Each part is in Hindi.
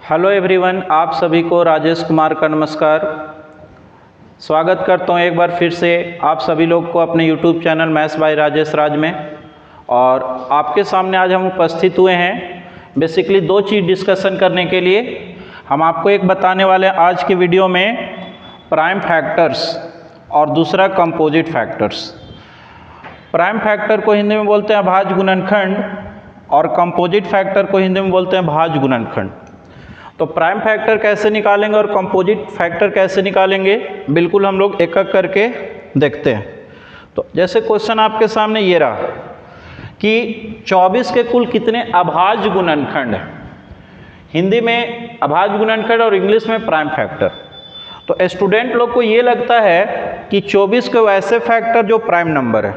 हेलो एवरीवन, आप सभी को राजेश कुमार का नमस्कार। स्वागत करता हूं एक बार फिर से आप सभी लोग को अपने YouTube channel maths by Rajesh Raj में। और आपके सामने आज हम उपस्थित हुए हैं बेसिकली दो चीज़ डिस्कशन करने के लिए। हम आपको एक बताने वाले हैं आज की वीडियो में प्राइम फैक्टर्स और दूसरा कंपोजिट फैक्टर्स। प्राइम फैक्टर को हिंदी में बोलते हैं अभाज्य गुणनखंड और कंपोजिट फैक्टर को हिंदी में बोलते हैं भाज्य गुणनखंड। तो प्राइम फैक्टर कैसे निकालेंगे और कंपोजिट फैक्टर कैसे निकालेंगे, बिल्कुल हम लोग एक एक करके देखते हैं। तो जैसे क्वेश्चन आपके सामने ये रहा कि 24 के कुल कितने अभाज्य गुणनखंड हैं। हिंदी में अभाज्य गुणनखंड और इंग्लिश में प्राइम फैक्टर। तो स्टूडेंट लोग को ये लगता है कि 24 के वैसे फैक्टर जो प्राइम नंबर है।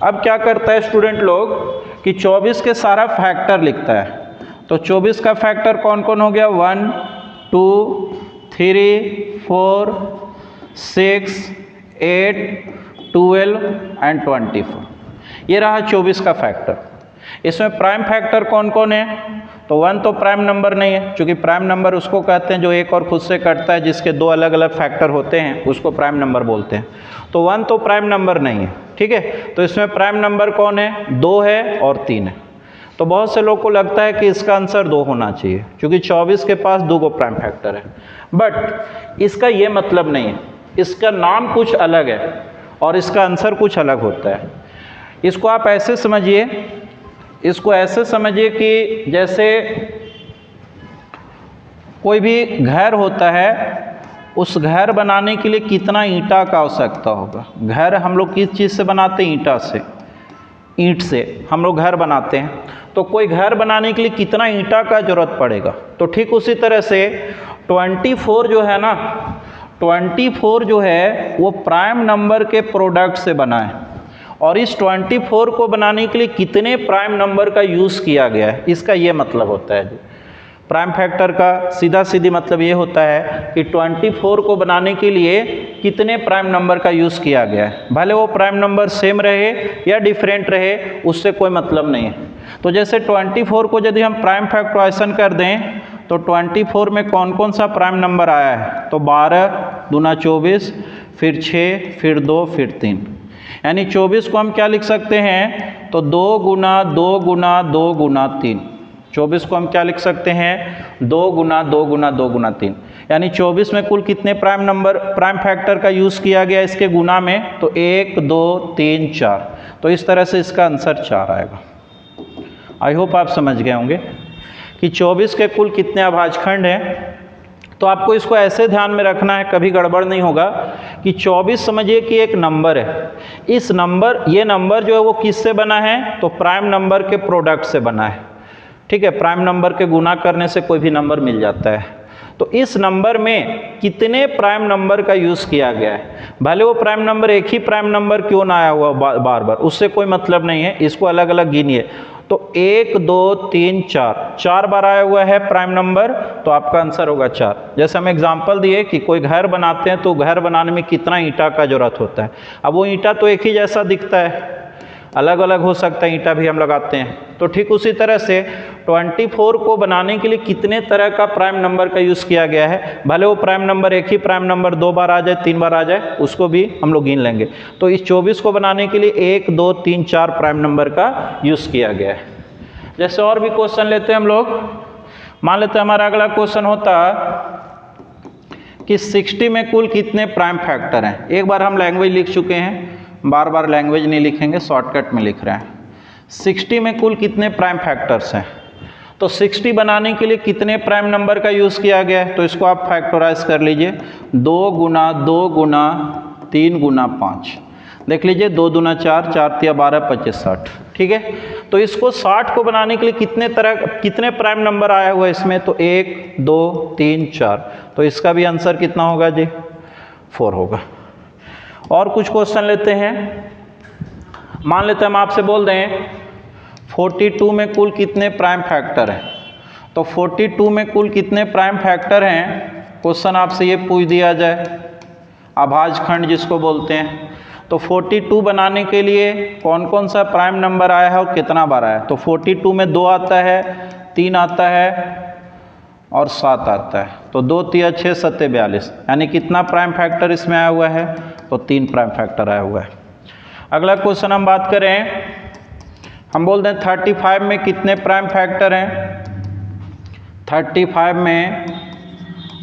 अब क्या करता है स्टूडेंट लोग कि 24 के सारा फैक्टर लिखता है। तो 24 का फैक्टर कौन कौन हो गया, 1, 2, 3, 4, 6, 8, 12 एंड 24। ये रहा 24 का फैक्टर। इसमें प्राइम फैक्टर कौन कौन है, तो 1 तो प्राइम नंबर नहीं है, क्योंकि प्राइम नंबर उसको कहते हैं जो एक और खुद से कटता है, जिसके दो अलग अलग फैक्टर होते हैं उसको प्राइम नंबर बोलते हैं। तो 1 तो प्राइम नंबर नहीं है, ठीक है। तो इसमें प्राइम नंबर कौन है, 2 है और 3 है। तो बहुत से लोग को लगता है कि इसका आंसर 2 होना चाहिए, क्योंकि 24 के पास 2 प्राइम फैक्टर है। बट इसका ये मतलब नहीं है, इसका नाम कुछ अलग है और इसका आंसर कुछ अलग होता है। इसको आप ऐसे समझिए, इसको ऐसे समझिए कि जैसे कोई भी घर होता है, उस घर बनाने के लिए कितना ईंटा का आवश्यकता होगा। घर हम लोग किस चीज़ से बनाते हैं, ईंटा से, ईंट से हम लोग घर बनाते हैं। तो कोई घर बनाने के लिए कितना ईंटा का जरूरत पड़ेगा। तो ठीक उसी तरह से 24 जो है ना, 24 जो है वो प्राइम नंबर के प्रोडक्ट से बना है। और इस 24 को बनाने के लिए कितने प्राइम नंबर का यूज़ किया गया है, इसका ये मतलब होता है। प्राइम फैक्टर का सीधा सीधी मतलब ये होता है कि 24 को बनाने के लिए कितने प्राइम नंबर का यूज़ किया गया है। भले वो प्राइम नंबर सेम रहे या डिफरेंट रहे, उससे कोई मतलब नहीं है। तो जैसे 24 को यदि हम प्राइम फैक्टराइजेशन कर दें तो 24 में कौन कौन सा प्राइम नंबर आया है, तो 12 दूना 24, फिर 6, फिर 2, फिर 3। यानी 24 को हम क्या लिख सकते हैं, तो 2 गुना 2 गुना 2 गुना 3। 24 को हम क्या लिख सकते हैं, 2 गुना 2 गुना 2 गुना 3। यानी 24 में कुल कितने प्राइम फैक्टर का यूज़ किया गया इसके गुना में, तो 1, 2, 3, 4। तो इस तरह से इसका आंसर 4 आएगा। आई होप आप समझ गए होंगे कि 24 के कुल कितने अभाज्यखंड हैं। तो आपको इसको ऐसे ध्यान में रखना है, कभी गड़बड़ नहीं होगा, कि 24 समझिए कि एक नंबर है। इस नंबर, ये नंबर जो है वो किससे बना है, तो प्राइम नंबर के प्रोडक्ट से बना है, ठीक है। प्राइम नंबर के गुना करने से कोई भी नंबर मिल जाता है। तो इस नंबर में कितने प्राइम नंबर का यूज़ किया गया है, भले वो प्राइम नंबर एक ही प्राइम नंबर क्यों ना आया हुआ बार बार, उससे कोई मतलब नहीं है। इसको अलग अलग गिनिए। तो 1, 2, 3, 4 बार आया हुआ है प्राइम नंबर, तो आपका आंसर होगा 4। जैसे हम एग्जांपल दिए कि कोई घर बनाते हैं तो घर बनाने में कितना ईंटा का जरूरत होता है। अब वो ईंटा तो एक ही जैसा दिखता है, अलग अलग हो सकता है ईंटा भी हम लगाते हैं। तो ठीक उसी तरह से 24 को बनाने के लिए कितने तरह का प्राइम नंबर का यूज़ किया गया है, भले वो प्राइम नंबर एक ही प्राइम नंबर 2 बार आ जाए, 3 बार आ जाए, उसको भी हम लोग गिन लेंगे। तो इस 24 को बनाने के लिए 1, 2, 3, 4 प्राइम नंबर का यूज़ किया गया है। जैसे और भी क्वेश्चन लेते हैं हम लोग। मान लेते हैं हमारा अगला क्वेश्चन होता कि 60 में कुल कितने प्राइम फैक्टर हैं। एक बार हम लैंग्वेज लिख चुके हैं, बार बार लैंग्वेज नहीं लिखेंगे, शॉर्टकट में लिख रहे हैं। 60 में कुल कितने प्राइम फैक्टर्स हैं। तो 60 बनाने के लिए कितने प्राइम नंबर का यूज़ किया गया है, तो इसको आप फैक्टराइज कर लीजिए। 2 गुना 2 गुना 3 गुना 5। देख लीजिए, 2 दूना 4, 4 तिया 12, 25, 60, ठीक है। तो इसको 60 को बनाने के लिए कितने प्राइम नंबर आया हुआ है इसमें, तो 1, 2, 3, 4। तो इसका भी आंसर कितना होगा जी, 4 होगा। और कुछ क्वेश्चन लेते हैं। मान लेते हैं हम आपसे बोल दें 42 में कुल कितने प्राइम फैक्टर हैं। तो 42 में कुल कितने प्राइम फैक्टर हैं, क्वेश्चन आपसे ये पूछ दिया जाए, अभाज्यखंड जिसको बोलते हैं। तो 42 बनाने के लिए कौन कौन सा प्राइम नंबर आया है और कितना बार आया है। तो 42 में 2 आता है, 3 आता है और 7 आता है, तो 2 तिया 6 सत्ते 42, यानी कितना प्राइम फैक्टर इसमें आया हुआ है, तो 3 प्राइम फैक्टर आया हुआ है। अगला क्वेश्चन हम बात करें, हम बोल दें 35 में कितने प्राइम फैक्टर हैं, 35 में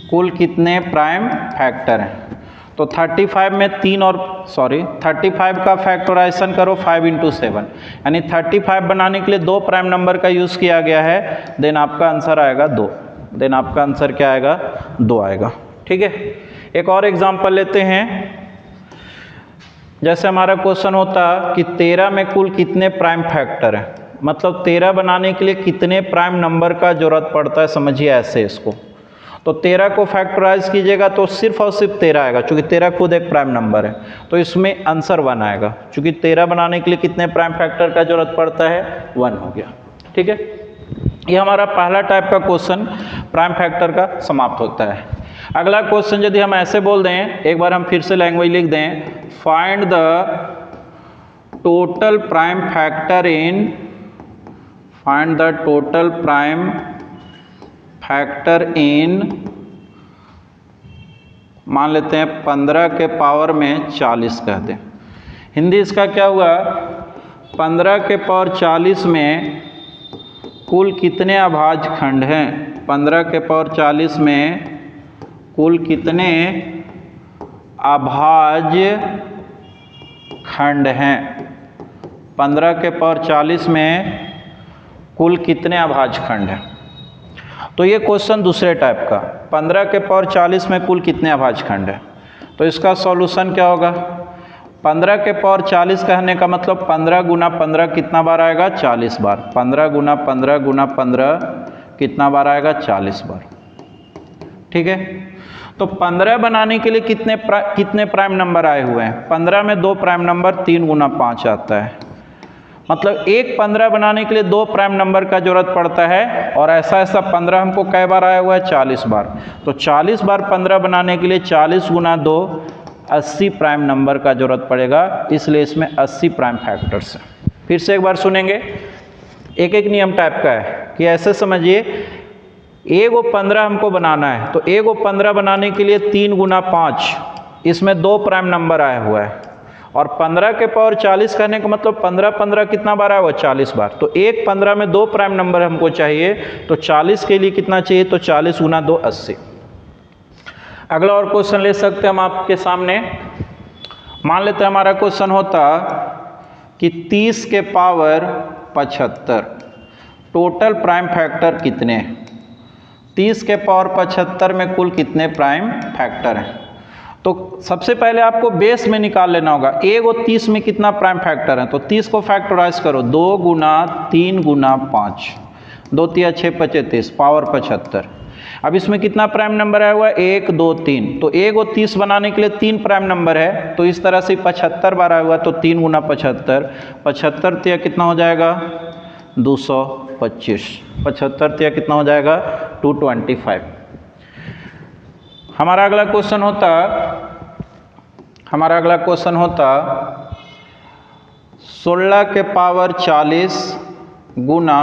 कुल कितने प्राइम फैक्टर हैं, तो 35 में 35 का फैक्टराइजेशन करो 5 × 7, यानी 35 बनाने के लिए 2 प्राइम नंबर का यूज़ किया गया है, देन आपका आंसर आएगा 2, देन आपका आंसर क्या आएगा, 2 आएगा। ठीक है, एक और एग्जांपल लेते हैं। जैसे हमारा क्वेश्चन होता कि 13 में कुल कितने प्राइम फैक्टर हैं, मतलब 13 बनाने के लिए कितने प्राइम नंबर का जरूरत पड़ता है, समझिए ऐसे इसको। तो 13 को फैक्टराइज कीजिएगा तो सिर्फ और सिर्फ 13 आएगा, क्योंकि 13 खुद एक प्राइम नंबर है, तो इसमें आंसर 1 आएगा, क्योंकि 13 बनाने के लिए कितने प्राइम फैक्टर का जरूरत पड़ता है, 1 हो गया। ठीक है, ये हमारा पहला टाइप का क्वेश्चन प्राइम फैक्टर का समाप्त होता है। अगला क्वेश्चन यदि हम ऐसे बोल दें, एक बार हम फिर से लैंग्वेज लिख दें, find the total prime factor in, find the total prime factor in, मान लेते हैं 15 के पावर में 40 कह दें। हिंदी इसका क्या हुआ, 15 के पावर 40 में कुल कितने अभाज्य खंड हैं, 15 के पावर 40 में कुल कितने अभाज्य खंड हैं, 15 के पावर 40 में कुल कितने अभाज्य खंड हैं। तो ये क्वेश्चन दूसरे टाइप का, 15 के पावर 40 में कुल कितने अभाज्य खंड है, तो इसका सॉल्यूशन क्या होगा, 15 के पावर 40 कहने का मतलब 15 × 15 कितना बार आएगा, 40 बार, 15 × 15 × 15 कितना बार आएगा, 40 बार। ठीक है, तो 15 बनाने के लिए कितने प्राइम नंबर आए हुए हैं, 15 में 2 प्राइम नंबर, 3 × 5 आता है, मतलब एक 15 बनाने के लिए 2 प्राइम नंबर का जरूरत पड़ता है, और ऐसा 15 हमको कई बार आया हुआ है, 40 बार, तो 40 बार 15 बनाने के लिए 40 × 2 80 प्राइम नंबर का जरूरत पड़ेगा, इसलिए इसमें 80 प्राइम फैक्टर्स हैं। फिर से एक बार सुनेंगे, एक एक नियम टाइप का है कि ऐसे समझिए, एगो 15 हमको बनाना है, तो एगो 15 बनाने के लिए 3 × 5, इसमें 2 प्राइम नंबर आया हुआ है, और 15 के पावर 40 करने का मतलब 15 कितना बार आया हुआ, 40 बार, तो एक 15 में 2 प्राइम नंबर हमको चाहिए, तो 40 के लिए कितना चाहिए, तो 40 × 2 80। अगला और क्वेश्चन ले सकते हैं हम आपके सामने, मान लेते हैं हमारा क्वेश्चन होता कि 30 के पावर 75 टोटल प्राइम फैक्टर कितने हैं, 30 के पावर 75 में कुल कितने प्राइम फैक्टर हैं। तो सबसे पहले आपको बेस में निकाल लेना होगा, एक और 30 में कितना प्राइम फैक्टर है, तो 30 को फैक्टराइज करो, 2 × 3 × 5, 2 तिया 6 25 30 पावर 75। अब इसमें कितना प्राइम नंबर आया हुआ है, 1 2 3, तो 1 और 30 बनाने के लिए 3 प्राइम नंबर है, तो इस तरह से 75 बार आया हुआ है, तो 3 × 75, 75 तिया कितना हो जाएगा, 225, 75 तिया कितना हो जाएगा, 225। हमारा अगला क्वेश्चन होता 16 के पावर 40 गुना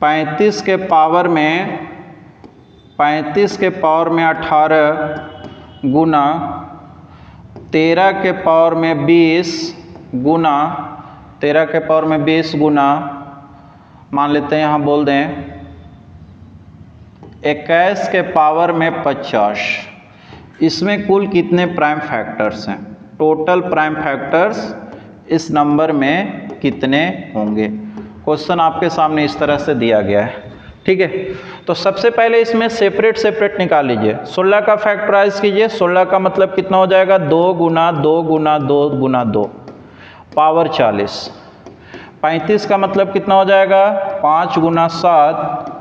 35 के पावर में 18 गुना 13 के पावर में 20 गुना 13 के पावर में 20 गुना, मान लेते हैं यहाँ बोल दें 21 के पावर में 50, इसमें कुल कितने प्राइम फैक्टर्स हैं, टोटल प्राइम फैक्टर्स इस नंबर में कितने होंगे। क्वेश्चन आपके सामने इस तरह से दिया गया है। ठीक है, तो सबसे पहले इसमें सेपरेट निकाल लीजिए, 16 का फैक्टराइज कीजिए, 16 का मतलब कितना हो जाएगा, 2 × 2 × 2 × 2 पावर 40, 35 का मतलब कितना हो जाएगा, 5 × 7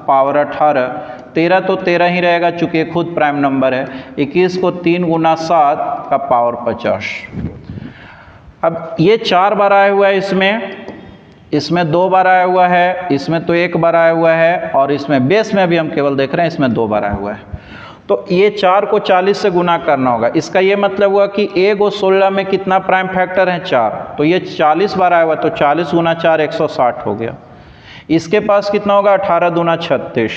पावर 18, 13 तो 13 ही रहेगा चूँकि खुद प्राइम नंबर है, 21 को 3 × 7 का पावर 50। अब ये 4 बार आया हुआ है, इसमें 2 बार आया हुआ है, इसमें तो 1 बार आया हुआ है, और इसमें बेस में अभी हम केवल देख रहे हैं इसमें 2 बार आया हुआ है। तो ये 4 को 40 से गुना करना होगा, इसका ये मतलब हुआ कि 1 और 16 में कितना प्राइम फैक्टर है, 4, तो ये 40 बार आया हुआ, तो 40 × 4 160 हो गया। इसके पास कितना होगा, 18 दूना 36,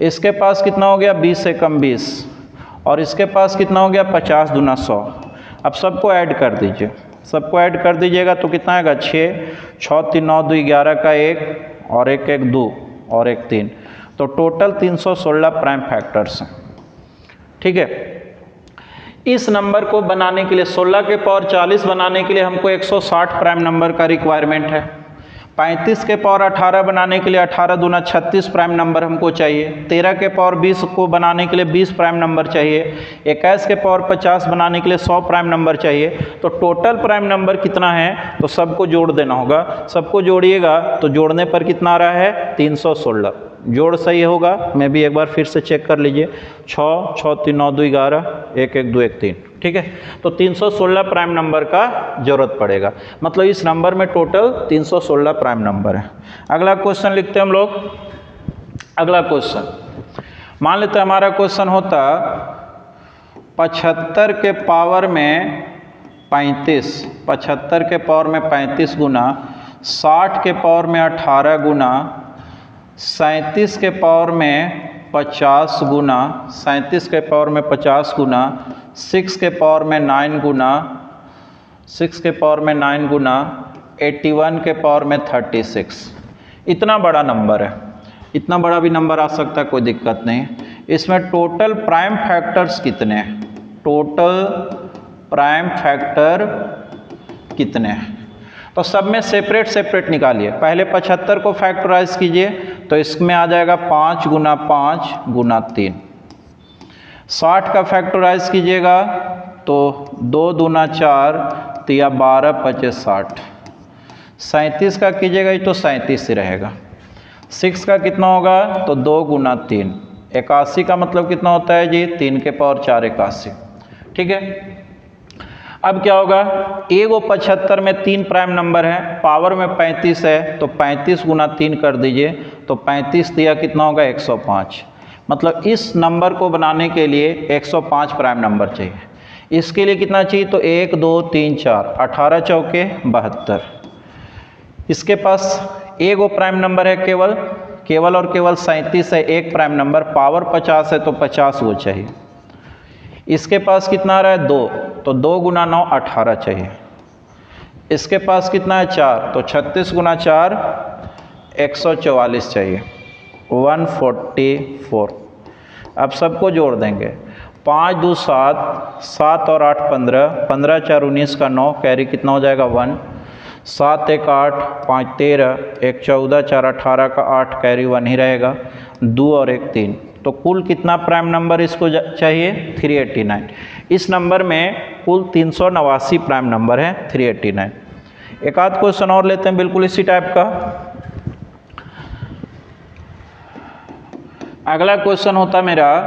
इसके पास कितना हो गया 20 एकम 20, और इसके पास कितना हो गया 50 दूना 100। अब सबको ऐड कर दीजिए, सबको ऐड कर दीजिएगा तो कितना आएगा 6, 6 3 9 2 11 का 1 और 1 1 2 और 1 3, तो टोटल 316 प्राइम फैक्टर्स हैं। ठीक है, इस नंबर को बनाने के लिए 16 के पावर 40 बनाने के लिए हमको 160 प्राइम नंबर का रिक्वायरमेंट है। 35 के पावर 18 बनाने के लिए 18 दूना 36 प्राइम नंबर हमको चाहिए। 13 के पावर 20 को बनाने के लिए 20 प्राइम नंबर चाहिए। 21 के पावर 50 बनाने के लिए 100 प्राइम नंबर चाहिए। तो टोटल प्राइम नंबर कितना है, तो सबको जोड़ देना होगा। सबको जोड़िएगा तो जोड़ने पर कितना आ रहा है 316। जोड़ सही होगा, मैं भी एक बार फिर से चेक कर लीजिए। 6 6 3 9 2 11 1 1 2 1 3। ठीक है, तो 316 प्राइम नंबर का जरूरत पड़ेगा, मतलब इस नंबर में टोटल 316 प्राइम नंबर है। अगला क्वेश्चन लिखते हैं हम लोग। अगला क्वेश्चन मान लेते हैं हमारा क्वेश्चन होता 75 के पावर में 35, 75 के पावर में 35 गुना 60 के पावर में 18 गुना 37 के पावर में 50 गुना 37 के पावर में 50 गुना 6 के पावर में 9 गुना 6 के पावर में 9 गुना 81 के पावर में 36। इतना बड़ा नंबर है, इतना बड़ा भी नंबर आ सकता है, कोई दिक्कत नहीं। इसमें टोटल प्राइम फैक्टर्स कितने हैं, टोटल प्राइम फैक्टर कितने हैं, तो सब में सेपरेट सेपरेट निकालिए। पहले 75 को फैक्टराइज कीजिए तो इसमें आ जाएगा 5 गुना 5 गुना 3। 60 का फैक्टराइज कीजिएगा तो 2 दूना 4 तिया 12 5 60। 37 का कीजिएगा तो 37 ही रहेगा। 6 का कितना होगा तो 2 गुना 3। 81 का मतलब कितना होता है जी 3 के पावर 4 81। ठीक है, अब क्या होगा, एगो 75 में 3 प्राइम नंबर है, पावर में 35 है, तो 35 गुना 3 कर दीजिए तो 35 दिया कितना होगा 105। मतलब इस नंबर को बनाने के लिए 105 प्राइम नंबर चाहिए। इसके लिए कितना चाहिए तो 1 2 3 4 18 चौके 72। इसके पास एगो प्राइम नंबर है केवल और केवल 37 है, एक प्राइम नंबर, पावर 50 है तो 50 वो चाहिए। इसके पास कितना आ रहा है 2, तो 2 गुना 9 18 चाहिए। इसके पास कितना है 4, तो 36 गुना 4 144 चाहिए, 144। अब सबको जोड़ देंगे, 5 2 7, 7 और 8 15, 15 4 19 का 9, कैरी कितना हो जाएगा 1, 7 1 8, 5 13, 1 14, 4 18 का 8, कैरी 1 ही रहेगा, 2 और 1 3। तो कुल कितना प्राइम नंबर इसको चाहिए 389। इस नंबर में कुल 389 प्राइम नंबर है 389। एक आध क्वेश्चन और लेते हैं बिल्कुल इसी टाइप का। अगला क्वेश्चन होता मेरा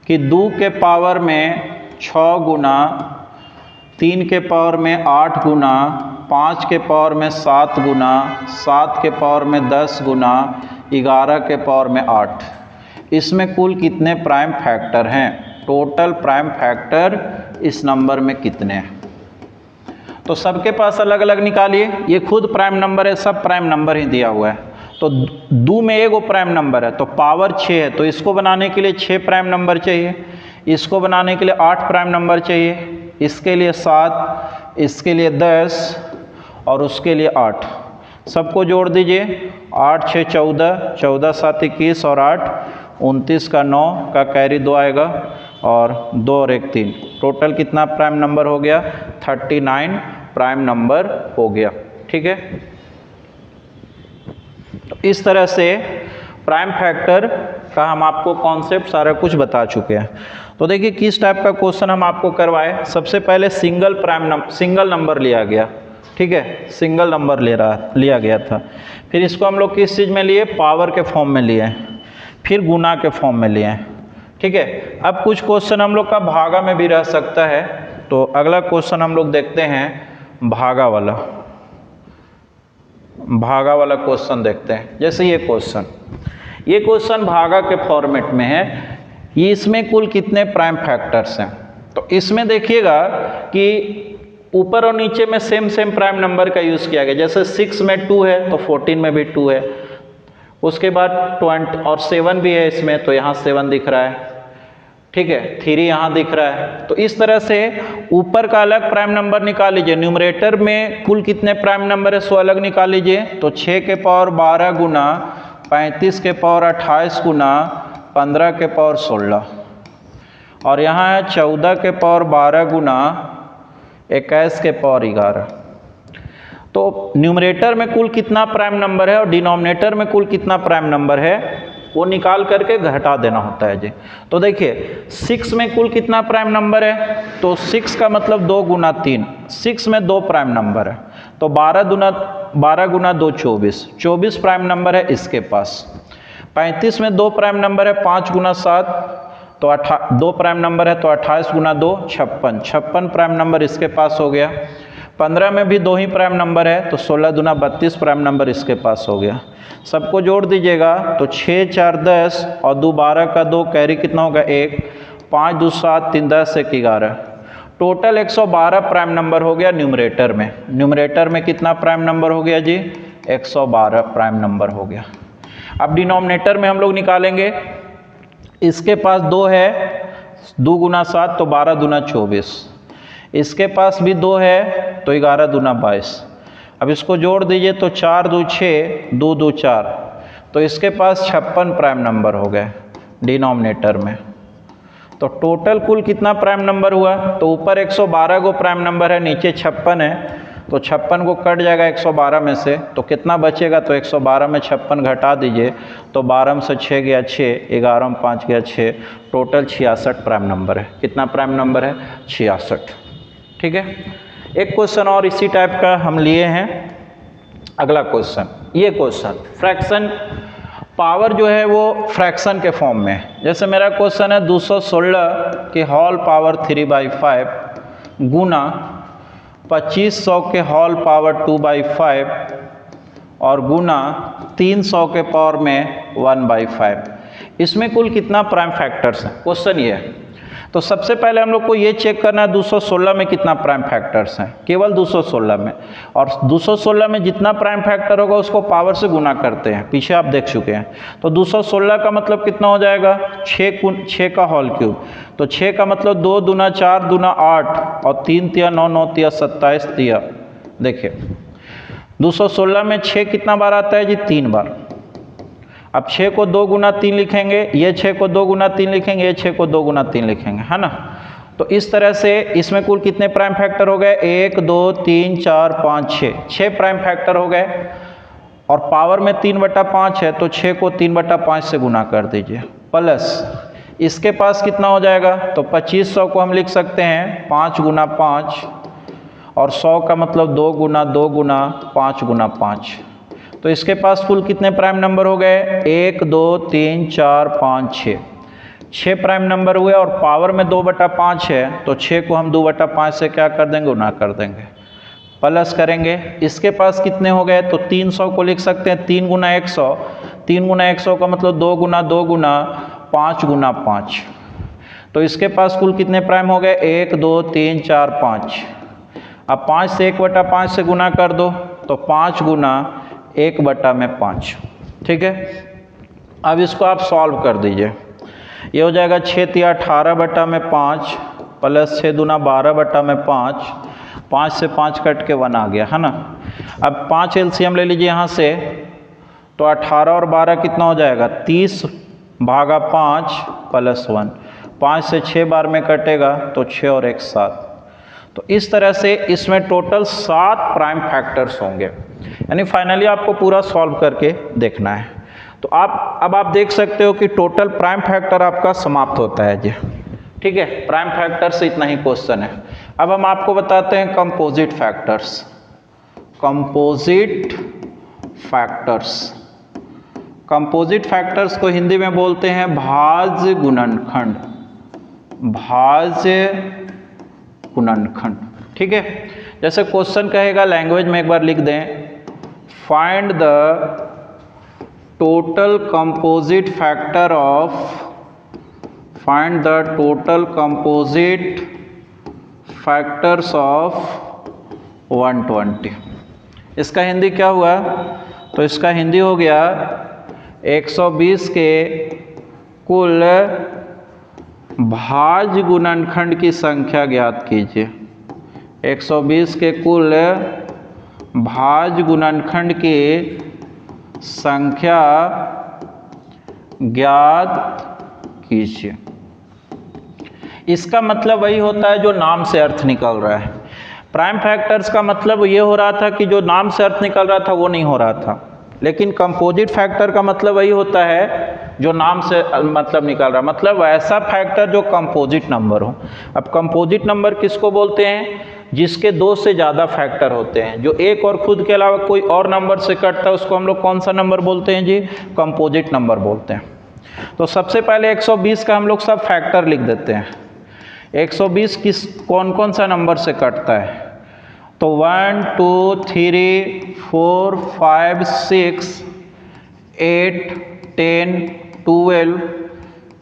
कि 2 के पावर में 6 गुना 3 के पावर में 8 गुना 5 के पावर में 7 गुना 7 के पावर में 10 गुना 11 के पावर में 8। इसमें कुल कितने प्राइम फैक्टर हैं, टोटल प्राइम फैक्टर इस नंबर में कितने हैं। तो सबके पास अलग अलग निकालिए। ये खुद प्राइम नंबर है, सब प्राइम नंबर ही दिया हुआ है। तो 2 में एगो प्राइम नंबर है तो पावर 6 है, तो इसको बनाने के लिए 6 प्राइम नंबर चाहिए। इसको बनाने के लिए 8 प्राइम नंबर चाहिए, इसके लिए 7, इसके लिए 10 और उसके लिए 8। सबको जोड़ दीजिए, 8 6 14, 14 7 21 और 8 29 का 9 का कैरी 2 आएगा और 2 और 1 3। टोटल कितना प्राइम नंबर हो गया 39 प्राइम नंबर हो गया। ठीक है, तो इस तरह से प्राइम फैक्टर का हम आपको कॉन्सेप्ट सारा कुछ बता चुके हैं। तो देखिए किस टाइप का क्वेश्चन हम आपको करवाए। सबसे पहले सिंगल नंबर लिया गया, ठीक है, सिंगल नंबर लिया गया था। फिर इसको हम लोग किस चीज़ में लिए, पावर के फॉर्म में लिए, फिर गुना के फॉर्म में लिए। ठीक है, अब कुछ क्वेश्चन हम लोग का भागा में भी रह सकता है। तो अगला क्वेश्चन हम लोग देखते हैं भागा वाला क्वेश्चन देखते हैं। जैसे ये क्वेश्चन भागा के फॉर्मेट में है। ये इसमें कुल कितने प्राइम फैक्टर्स हैं, तो इसमें देखिएगा कि ऊपर और नीचे में सेम प्राइम नंबर का यूज़ किया गया। जैसे 6 में 2 है तो 14 में भी 2 है, उसके बाद 20 और 7 भी है इसमें, तो यहाँ 7 दिख रहा है, ठीक है, 3 यहाँ दिख रहा है। तो इस तरह से ऊपर का अलग प्राइम नंबर निकाल लीजिए, न्यूमरेटर में कुल कितने प्राइम नंबर है सो अलग निकाल लीजिए। तो 6 के पावर 12 गुना 35 के पावर 28 गुना 15 के पावर 16, और यहाँ है 14 के पावर 12 गुना 21 के पावर 11। तो न्यूमरेटर में कुल कितना प्राइम नंबर है और डिनोमिनेटर में कुल कितना प्राइम नंबर है वो निकाल करके घटा देना होता है जी। तो देखिए 6 में कुल कितना प्राइम नंबर है, तो 6 का मतलब 2 गुना 3, 6 में 2 प्राइम नंबर है, तो 12 गुना 2 24, 24 प्राइम नंबर है इसके पास। 35 में 2 प्राइम नंबर है, 5 गुना 7, तो 2 प्राइम नंबर है, तो 28 गुना 2 56, 56 प्राइम नंबर इसके पास हो गया। 15 में भी 2 ही प्राइम नंबर है, तो 16 दुना 32 प्राइम नंबर इसके पास हो गया। सबको जोड़ दीजिएगा तो 6 4 10 और 2 12 का 2 कैरी कितना होगा 1, 5 2 7 3 10 1 11, टोटल 112 प्राइम नंबर हो गया न्यूमरेटर में। न्यूमरेटर में कितना प्राइम नंबर हो गया जी, 112 प्राइम नंबर हो गया। अब डिनोमिनेटर में हम लोग निकालेंगे, इसके पास 2 है, 2 गुना 7 तो 12 दुना 24, इसके पास भी 2 है तो 11 दुना 22। अब इसको जोड़ दीजिए तो 4 2 6 2 2 4, तो इसके पास 56 प्राइम नंबर हो गए डिनोमिनेटर में। तो टोटल कुल कितना प्राइम नंबर हुआ, तो ऊपर 112 को प्राइम नंबर है, नीचे 56 है, तो 56 को कट जाएगा 112 में से, तो कितना बचेगा, तो 112 में 56 घटा दीजिए, तो 12 में से 6 गया 6, 11 में 5 गया 6, टोटल 66 प्राइम नंबर है। कितना प्राइम नंबर है, 66। ठीक है, एक क्वेश्चन और इसी टाइप का हम लिए हैं। अगला क्वेश्चन, ये क्वेश्चन फ्रैक्शन पावर जो है वो फ्रैक्शन के फॉर्म में है। जैसे मेरा क्वेश्चन है 216 के होल पावर 3/5 गुना 2500 के होल पावर 2/5 और गुना 300 के पावर में 1/5। इसमें कुल कितना प्राइम फैक्टर्स हैं, क्वेश्चन ये है। तो सबसे पहले हम लोग को ये चेक करना है 216 में कितना प्राइम फैक्टर्स हैं, केवल 216 में, और 216 में जितना प्राइम फैक्टर होगा उसको पावर से गुना करते हैं, पीछे आप देख चुके हैं। तो 216 का मतलब कितना हो जाएगा, 6 का होल क्यूब, तो 6 का मतलब 2 दूना 4 दूना 8 और 3 तिया 9 9 तिया 27 तिया। देखिए 216 में 6 कितना बार आता है जी, 3 बार। अब 6 को 2 गुना 3 लिखेंगे, ये 6 को 2 गुना 3 लिखेंगे, ये 6 को 2 गुना 3 लिखेंगे, है ना। तो इस तरह से इसमें कुल कितने प्राइम फैक्टर हो गए, 1 2 3 4 5 6 प्राइम फैक्टर हो गए। और पावर में 3/5 है, तो 6 को 3/5 से गुना कर दीजिए, प्लस इसके पास कितना हो जाएगा, तो 2500 को हम लिख सकते हैं 5 गुना 5, और 100 का मतलब 2 गुना 2 गुना 5 गुना 5। तो इसके पास कुल कितने प्राइम नंबर हो गए, 1 2 3 4 5 6 प्राइम नंबर हुए। और पावर में 2/5 है, तो 6 को हम 2/5 से क्या कर देंगे, गुना कर देंगे, प्लस करेंगे। इसके पास कितने हो गए, तो 300 को लिख सकते हैं 3 गुना 100, 3 गुना 100 का मतलब 2 गुना 2 गुना 5 गुना 5। तो इसके पास कुल कितने प्राइम हो गए, 1 2 3 4 5। अब 5 से 1/5 से गुना कर दो, तो 5 गुना 1/5। ठीक है, अब इसको आप सॉल्व कर दीजिए, ये हो जाएगा 6 तिया 18/5 प्लस 6 दूना 12/5, 5 से 5 कट के 1 आ गया, है ना। अब 5 एलसीएम ले लीजिए यहाँ से, तो 18 और 12 कितना हो जाएगा, 30/5 प्लस 1, 5 से 6 बार में कटेगा, तो 6 और 1 7। तो इस तरह से इसमें टोटल 7 प्राइम फैक्टर्स होंगे, यानी फाइनली आपको पूरा सॉल्व करके देखना है। तो अब आप देख सकते हो कि टोटल प्राइम फैक्टर आपका समाप्त होता है जी। ठीक है, प्राइम फैक्टर से इतना ही क्वेश्चन है। अब हम आपको बताते हैं composite factors. Composite factors, composite factors को हिंदी में बोलते हैं भाज्य गुणनखंड, भाज्य गुणनखंड। ठीक है, जैसे क्वेश्चन कहेगा लैंग्वेज में एक बार लिख दें, find the total composite factor of, find the total composite factors of 120। इसका हिंदी क्या हुआ, तो इसका हिंदी हो गया 120 के कुल भाज्य गुणनखंड की संख्या ज्ञात कीजिए। 120 के कुल भाज्य गुणनखंड की संख्या ज्ञात कीजिए। इसका मतलब वही होता है जो नाम से अर्थ निकल रहा है। प्राइम फैक्टर्स का मतलब ये हो रहा था कि जो नाम से अर्थ निकल रहा था वो नहीं हो रहा था, लेकिन कंपोजिट फैक्टर का मतलब वही होता है जो नाम से मतलब निकल रहा, मतलब ऐसा फैक्टर जो कंपोजिट नंबर हो। अब कंपोजिट नंबर किसको बोलते हैं? जिसके दो से ज़्यादा फैक्टर होते हैं, जो एक और खुद के अलावा कोई और नंबर से कटता है, उसको हम लोग कौन सा नंबर बोलते हैं जी? कंपोजिट नंबर बोलते हैं। तो सबसे पहले 120 का हम लोग सब फैक्टर लिख देते हैं। 120 किस कौन कौन सा नंबर से कटता है? तो 1 2 3 4 5 6 8 10 12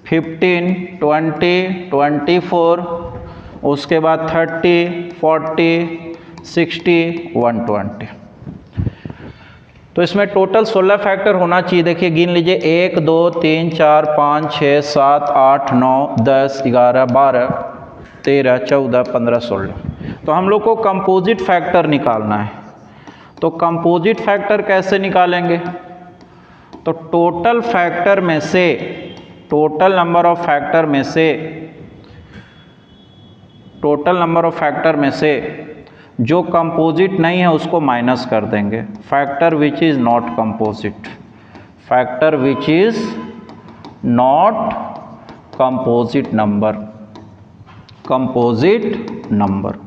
15 20 24, उसके बाद 30 40 60 120। तो इसमें टोटल 16 फैक्टर होना चाहिए। देखिए गिन लीजिए, 1 2 3 4 5 6 7 8 9 10 11 12 13 14 15 16। तो हम लोग को कंपोजिट फैक्टर निकालना है। तो कंपोजिट फैक्टर कैसे निकालेंगे? तो टोटल फैक्टर में से, टोटल नंबर ऑफ फैक्टर में से, टोटल नंबर ऑफ फैक्टर में से जो कंपोजिट नहीं है उसको माइनस कर देंगे। Factor which is not composite, factor which is not composite number, composite number.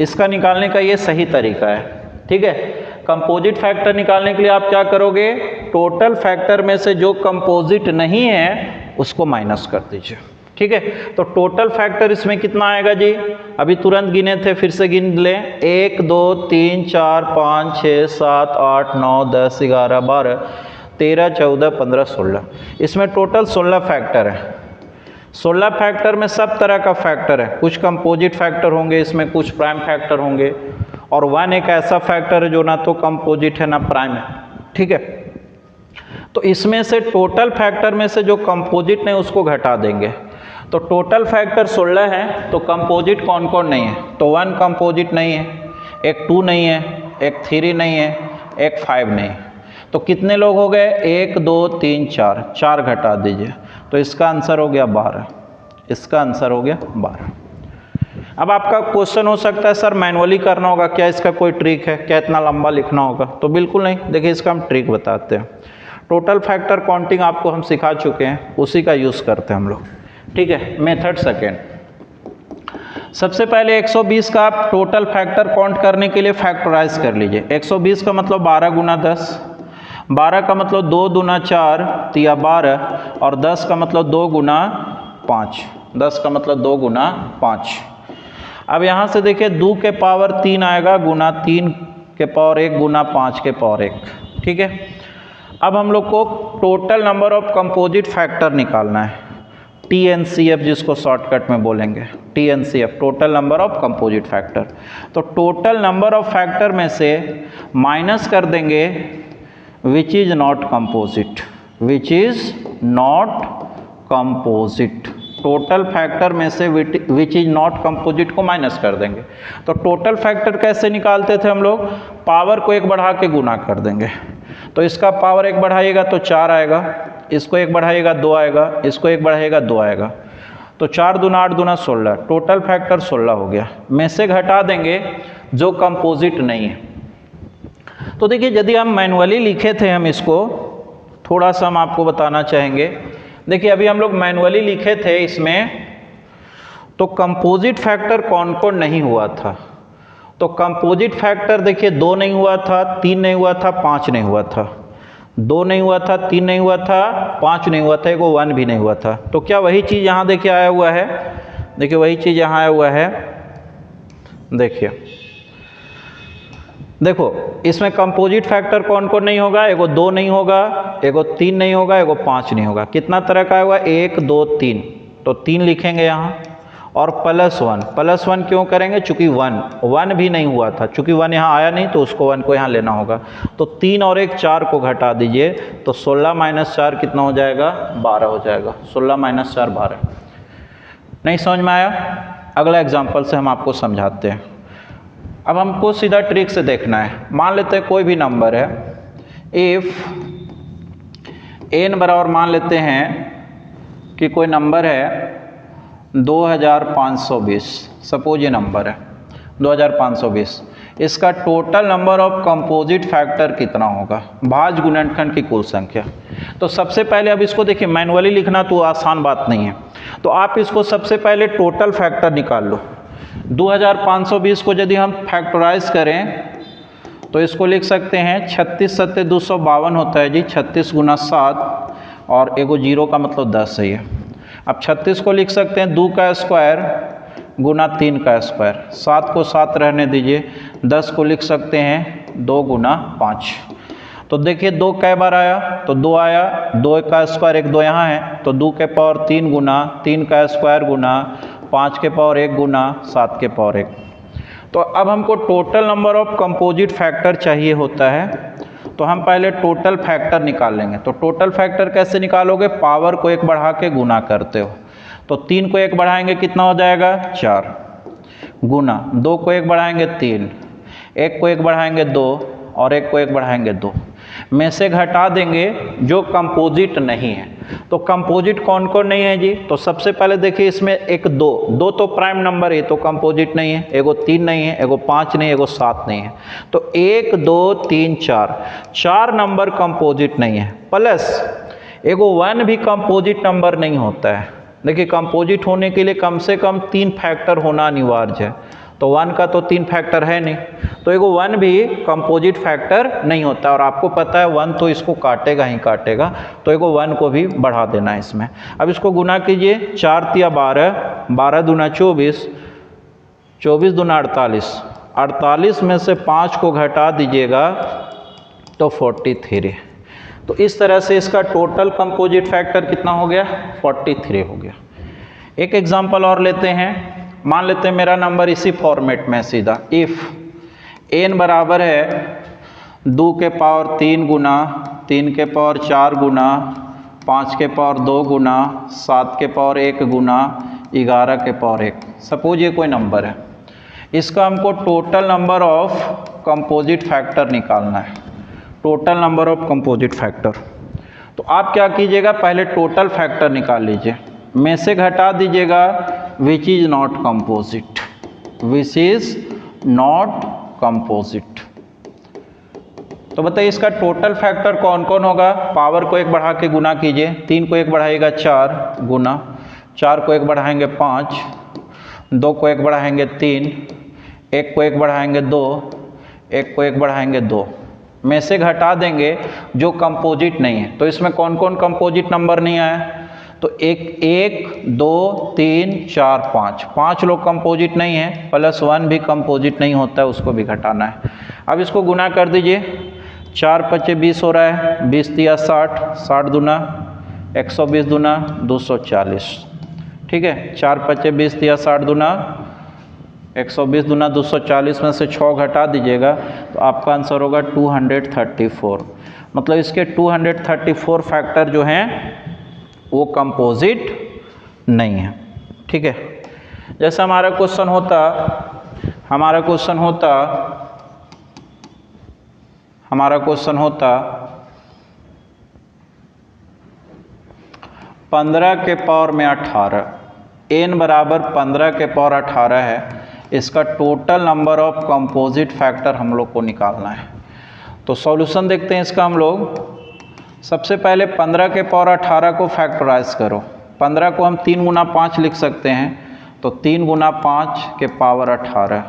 इसका निकालने का ये सही तरीका है, ठीक है। कंपोजिट फैक्टर निकालने के लिए आप क्या करोगे? टोटल फैक्टर में से जो कंपोजिट नहीं है उसको माइनस कर दीजिए, ठीक है। तो टोटल फैक्टर इसमें कितना आएगा जी? अभी तुरंत गिने थे, फिर से गिन लें। 1 2 3 4 5 6 7 8 9 10 11 12 13 14 15 16। इसमें टोटल 16 फैक्टर है। 16 फैक्टर में सब तरह का फैक्टर है। कुछ कंपोजिट फैक्टर होंगे इसमें, कुछ प्राइम फैक्टर होंगे, और 1 एक ऐसा फैक्टर है जो ना तो कंपोजिट है ना प्राइम है, ठीक है। तो इसमें से टोटल फैक्टर में से जो कंपोजिट नहीं उसको घटा देंगे। तो टोटल फैक्टर 16 है, तो कंपोजिट कौन कौन नहीं है? तो 1 कंपोजिट नहीं है, एक 2 नहीं है, एक 3 नहीं है, एक 5 नहीं है। तो कितने लोग हो गए? 1 2 3 4, 4 घटा दीजिए। तो इसका आंसर हो गया 12, इसका आंसर हो गया 12। अब आपका क्वेश्चन हो सकता है सर मैनुअली करना होगा क्या, इसका कोई ट्रिक है क्या, इतना लंबा लिखना होगा? तो बिल्कुल नहीं। देखिए इसका हम ट्रिक बताते हैं। टोटल फैक्टर काउंटिंग आपको हम सिखा चुके हैं, उसी का यूज़ करते हैं हम लोग, ठीक है। मेथड सेकेंड, सबसे पहले 120 का आप टोटल फैक्टर काउंट करने के लिए फैक्टराइज कर लीजिए। 120 का मतलब 12 गुना 10, 12 का मतलब 2 दूना 4 तिया 12, और 10 का मतलब 2 गुना 5, 10 का मतलब 2 गुना 5। अब यहाँ से देखिए 2 के पावर 3 आएगा गुना 3 के पावर 1 गुना 5 के पावर 1, ठीक है। अब हम लोग को total number of composite factor निकालना है, TNCF जिसको शॉर्टकट में बोलेंगे, TNCF total number of composite factor. तो टोटल नंबर ऑफ फैक्टर में से माइनस कर देंगे which is not composite, which is not composite. Total factor में से विच इज नॉट कंपोजिट को माइनस कर देंगे। तो टोटल फैक्टर कैसे निकालते थे हम लोग? पावर को 1 बढ़ा के गुना कर देंगे। तो इसका पावर 1 बढ़ाइएगा तो 4 आएगा, इसको 1 बढ़ाइएगा 2 आएगा, इसको 1 बढ़ाइएगा 2 आएगा। तो 4 दूना 8 दूना 16, टोटल फैक्टर 16 हो गया। में से घटा देंगे जो कंपोजिट नहीं है। तो देखिए यदि हम मैनुअली लिखे थे, हम इसको थोड़ा सा हम आपको बताना चाहेंगे। देखिए अभी हम लोग मैनुअली लिखे थे इसमें, तो कंपोजिट फैक्टर कौन कौन नहीं हुआ था? तो कंपोजिट फैक्टर देखिए 2 नहीं हुआ था, 3 नहीं हुआ था, 5 नहीं हुआ था। 2 नहीं हुआ था, 3 नहीं हुआ था, 5 नहीं हुआ था, एगो 1 भी नहीं हुआ था। तो क्या वही चीज़ यहाँ देखिए आया हुआ है? देखिए वही चीज़ यहाँ आया हुआ है। देखिए देखो इसमें कंपोजिट फैक्टर कौन कौन नहीं होगा? एगो 2 नहीं होगा, एगो 3 नहीं होगा, एगो 5 नहीं होगा। कितना तरह का होगा? 1 2 3, तो 3 लिखेंगे यहाँ, और +1 क्यों करेंगे, चूँकि 1 भी नहीं हुआ था, चूँकि 1 यहाँ आया नहीं तो उसको 1 को यहाँ लेना होगा। तो 3 और 1 4 को घटा दीजिए तो 16 - 4 कितना हो जाएगा, 12 हो जाएगा। 16 - 4 12। नहीं समझ में आया? अगला एग्जाम्पल से हम आपको समझाते हैं। अब हमको सीधा ट्रिक से देखना है। मान लेते हैं कोई भी नंबर है, इफ़ n बराबर मान लेते हैं कि कोई नंबर है 2520, सपोज ये नंबर है 2520। इसका total number of composite factor कितना होगा, भाज्य गुणनखंड की कुल संख्या। तो सबसे पहले अब इसको देखिए, मैनुअली लिखना तो आसान बात नहीं है, तो आप इसको सबसे पहले टोटल फैक्टर निकाल लो। 2520 को यदि हम फैक्टराइज करें तो इसको लिख सकते हैं 36 7 252 होता है जी, 36 × 7 और एगो 0 का मतलब 10 है ये। अब 36 को लिख सकते हैं 2 का स्क्वायर गुना 3 का स्क्वायर, 7 को 7 रहने दीजिए, 10 को लिख सकते हैं 2 × 5। तो देखिए 2 कै बार आया, तो 2 आया, 2 का स्क्वायर 1 2 यहाँ है, तो 2 के पावर 3 गुना 3 का स्क्वायर गुना 5 के पावर 1 गुना 7 के पावर 1। तो अब हमको total number of composite factor चाहिए होता है, तो हम पहले टोटल फैक्टर निकाल लेंगे। तो टोटल फैक्टर कैसे निकालोगे, पावर को 1 बढ़ा के गुना करते हो। तो 3 को 1 बढ़ाएंगे कितना हो जाएगा, 4 गुना 2 को 1 बढ़ाएंगे 3, 1 को 1 बढ़ाएंगे 2 और 1 को 1 बढ़ाएंगे 2। में से घटा देंगे जो कंपोजिट नहीं है। तो कंपोजिट कौन कौन नहीं है जी, तो सबसे पहले देखिए इसमें एक 2 तो प्राइम नंबर है तो कंपोजिट नहीं है, एगो 3 नहीं है, एगो 5 नहीं है, एगो 7 नहीं है। तो 1 2 3 4 नंबर कंपोजिट नहीं है, प्लस एगो 1 भी कंपोजिट नंबर नहीं होता है। देखिए कंपोजिट होने के लिए कम से कम 3 फैक्टर होना अनिवार्य है, तो 1 का तो 3 फैक्टर है नहीं, तो एगो 1 भी कंपोजिट फैक्टर नहीं होता। और आपको पता है 1 तो इसको काटेगा ही काटेगा, तो एगो 1 को भी बढ़ा देना है इसमें। अब इसको गुना कीजिए, 4 × 12, 12 दूना 24, 24 दूना 48, 48 में से 5 को घटा दीजिएगा तो 43। तो इस तरह से इसका टोटल कंपोजिट फैक्टर कितना हो गया, 43 हो गया। एक एग्जांपल और लेते हैं। मान लेते हैं मेरा नंबर इसी फॉर्मेट में सीधा, इफ़ n बराबर है 2 के पावर 3 गुना 3 के पावर 4 गुना 5 के पावर 2 गुना 7 के पावर 1 गुना 11 के पावर 1। सपोज ये कोई नंबर है, इसका हमको total number of composite factor निकालना है, total number of composite factor. तो आप क्या कीजिएगा, पहले टोटल फैक्टर निकाल लीजिए, में से घटा दीजिएगा which is not composite, which is not composite. तो बताइए इसका टोटल फैक्टर कौन कौन होगा। पावर को 1 बढ़ा के गुना कीजिए, 3 को 1 बढ़ाइएगा 4 गुना, 4 को 1 बढ़ाएंगे 5, 2 को 1 बढ़ाएंगे 3, 1 को 1 बढ़ाएंगे 2, 1 को 1 बढ़ाएंगे 2। में से घटा देंगे जो कंपोजिट नहीं है। तो इसमें कौन कौन कंपोजिट नंबर नहीं आया, तो 1 2 3 4 5 लोग कंपोजिट नहीं है, प्लस 1 भी कंपोजिट नहीं होता है, उसको भी घटाना है। अब इसको गुना कर दीजिए, 4 × 5 = 20 हो रहा है, 20 × 60, 60 दूना 120 दूना 240। ठीक है, 4 × 5 = 20 × 60 दूना 120 दूना 240 में से 6 घटा दीजिएगा तो आपका आंसर होगा 234। मतलब इसके 234 फैक्टर जो हैं वो कंपोजिट नहीं है। ठीक है, जैसे हमारा क्वेश्चन होता 15 के पावर में 18, n बराबर 15 के पावर 18 है, इसका total number of composite factor हम लोग को निकालना है। तो सॉल्यूशन देखते हैं इसका हम लोग। सबसे पहले 15 के पावर 18 को फैक्टराइज करो। 15 को हम 3 × 5 लिख सकते हैं, तो 3 × 5 के पावर 18।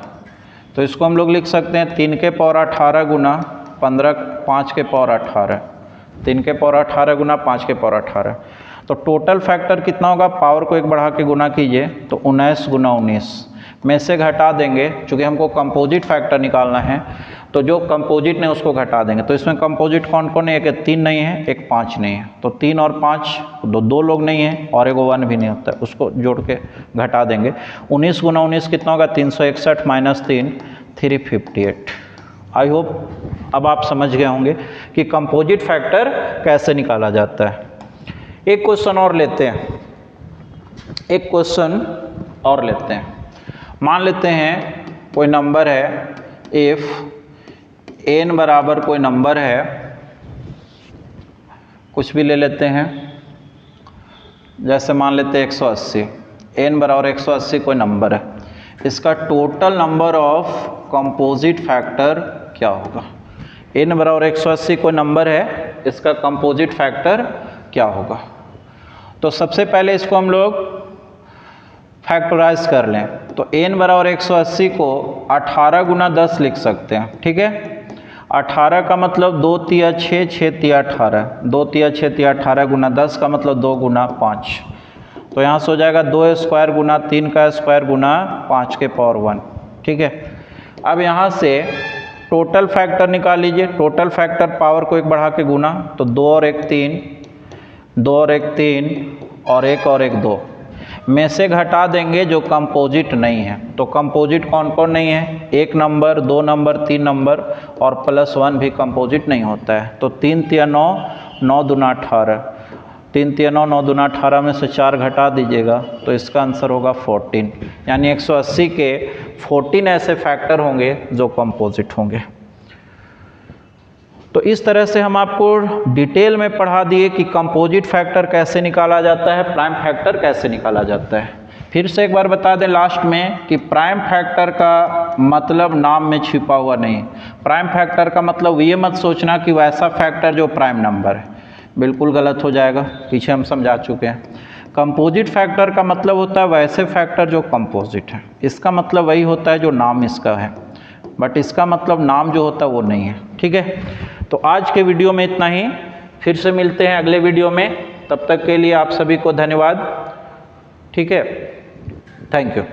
तो इसको हम लोग लिख सकते हैं 3 के पावर 18 गुना 15 5 के पावर 18, 3 के पावर 18 गुना 5 के पावर 18। तो टोटल फैक्टर कितना होगा, पावर को 1 बढ़ा के गुना कीजिए तो 19 × 19 में से घटा देंगे, चूँकि हमको कंपोजिट फैक्टर निकालना है, तो जो कंपोजिट ने उसको घटा देंगे। तो इसमें कंपोजिट कौन कौन है? एक 3 नहीं है, एक 5 नहीं है। तो 3 और 5 दो लोग नहीं हैं और एक 1 भी नहीं होता है, उसको जोड़ के घटा देंगे। 19 गुना 19 कितना होगा? 361 माइनस 3 358। आई होप अब आप समझ गए होंगे कि कंपोजिट फैक्टर कैसे निकाला जाता है। एक क्वेश्चन और लेते हैं, एक क्वेश्चन और लेते हैं। मान लेते हैं कोई नंबर है, इफ n बराबर कोई नंबर है, कुछ भी ले लेते हैं, जैसे मान लेते हैं 180। n बराबर 180 कोई नंबर है, इसका total number of composite factor क्या होगा? n बराबर 180 कोई नंबर है, इसका कंपोजिट फैक्टर क्या होगा? तो सबसे पहले इसको हम लोग फैक्टराइज कर लें। तो n बराबर 180 को 18 गुना 10 लिख सकते हैं, ठीक है। 18 का मतलब 2 तिया 6, 6 तिया 18, 2 तिया 6 तिया 18 गुना 10 का मतलब 2 गुना 5। तो यहाँ से हो जाएगा 2 स्क्वायर गुना 3 का स्क्वायर गुना 5 के पावर 1, ठीक है। अब यहाँ से टोटल फैक्टर निकाल लीजिए। टोटल फैक्टर पावर को 1 बढ़ा के गुना, तो 2 और 1 3, 2 और 1 3 और 1 और 1 2 में से घटा देंगे जो कंपोजिट नहीं है। तो कंपोजिट कौन कौन नहीं है? 1 नंबर, 2 नंबर, 3 नंबर और +1 भी कंपोजिट नहीं होता है। तो 3 तिया 9, 9 दूना 18, 3 तिया 9, 9 दूना 18 में से 4 घटा दीजिएगा तो इसका आंसर होगा 14। यानी 180 के 14 ऐसे फैक्टर होंगे जो कंपोजिट होंगे। तो इस तरह से हम आपको डिटेल में पढ़ा दिए कि कंपोजिट फैक्टर कैसे निकाला जाता है, प्राइम फैक्टर कैसे निकाला जाता है। फिर से एक बार बता दें लास्ट में कि प्राइम फैक्टर का मतलब नाम में छिपा हुआ नहीं। प्राइम फैक्टर का मतलब ये मत सोचना कि वैसा फैक्टर जो प्राइम नंबर है, बिल्कुल गलत हो जाएगा, पीछे हम समझा चुके हैं। कंपोजिट फैक्टर का मतलब होता है वैसे फैक्टर जो कंपोजिट है, इसका मतलब वही होता है जो नाम इसका है, बट इसका मतलब नाम जो होता है वो नहीं है, ठीक है। तो आज के वीडियो में इतना ही, फिर से मिलते हैं अगले वीडियो में। तब तक के लिए आप सभी को धन्यवाद, ठीक है। Thank you.